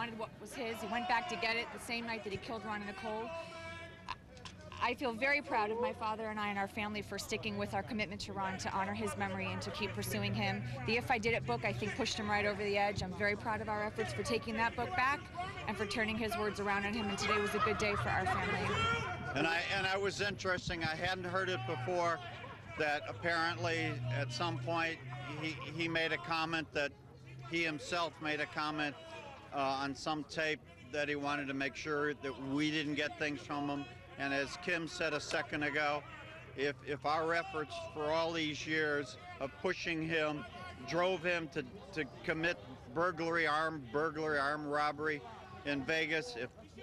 wanted what was his. He went back to get it the same night that he killed Ron and Nicole. I feel very proud of my father and I and our family for sticking with our commitment to Ron, to honor his memory and to keep pursuing him. The If I Did It book, I think, pushed him right over the edge. I'm very proud of our efforts for taking that book back and for turning his words around on him, and today was a good day for our family. And I was interesting, I hadn't heard it before, that apparently at some point he made a comment that he himself made a comment on some tape that he wanted to make sure that we didn't get things from him. And as Kim said a second ago, if our efforts for all these years of pushing him drove him to commit armed robbery in Vegas,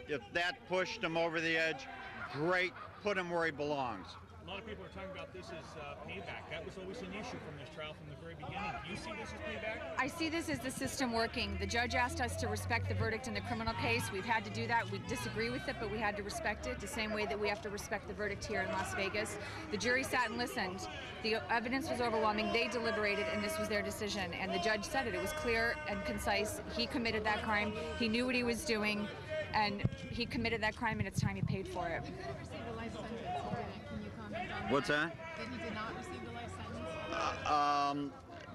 if that pushed him over the edge, great, put him where he belongs. A lot of people are talking about this as payback. That was always an issue from this trial from the very beginning. Do you see this as payback? I see this as the system working. The judge asked us to respect the verdict in the criminal case. We've had to do that. We disagree with it, but we had to respect it the same way that we have to respect the verdict here in Las Vegas. The jury sat and listened. The evidence was overwhelming. They deliberated, and this was their decision. And the judge said it. It was clear and concise. He committed that crime. He knew what he was doing, and he committed that crime, and it's time he paid for it. He didn't receive a life sentence. Can you comment on that? What's that? That he did not receive the life sentence?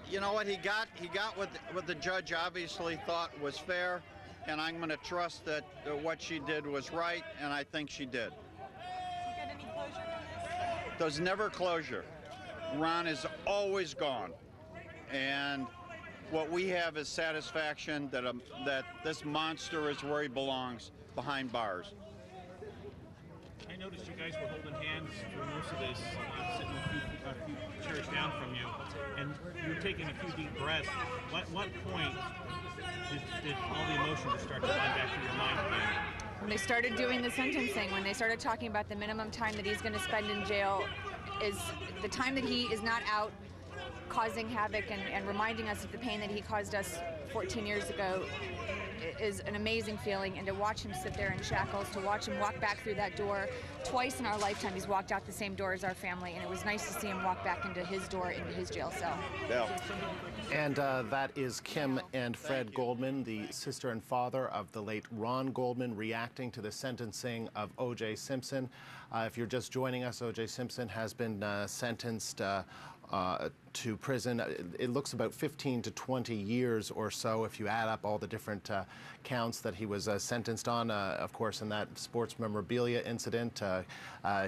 You know what, he got what the judge obviously thought was fair, and I'm going to trust that what she did was right, and I think she did. Did you get any closure from this? There's never closure. Ron is always gone, and what we have is satisfaction that this monster is where he belongs, behind bars. I noticed you guys were holding hands for most of this, sitting a few chairs down from you, and you were taking a few deep breaths. What point did all the emotions start to come back to your mind again? When they started doing the sentencing, when they started talking about the minimum time that he's going to spend in jail is the time that he is not out causing havoc and reminding us of the pain that he caused us 14 years ago, is an amazing feeling. And to watch him sit there in shackles, to watch him walk back through that door. Twice in our lifetime he's walked out the same door as our family, and it was nice to see him walk back into his door, into his jail cell. Yeah. And that is Kim and Fred Goldman, the sister and father of the late Ron Goldman, reacting to the sentencing of OJ Simpson. If you're just joining us, OJ Simpson has been sentenced to prison. It looks about 15 to 20 years or so if you add up all the different counts that he was sentenced on. Of course, in that sports memorabilia incident,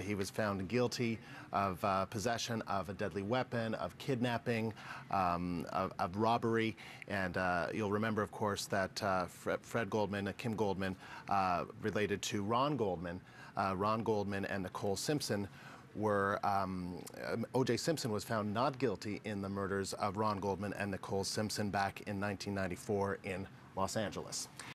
he was found guilty of possession of a deadly weapon, of kidnapping, of robbery. And you'll remember, of course, that Fred Goldman, Kim Goldman, related to Ron Goldman. Ron Goldman and Nicole Simpson were, O.J. Simpson was found not guilty in the murders of Ron Goldman and Nicole Simpson back in 1994 in Los Angeles.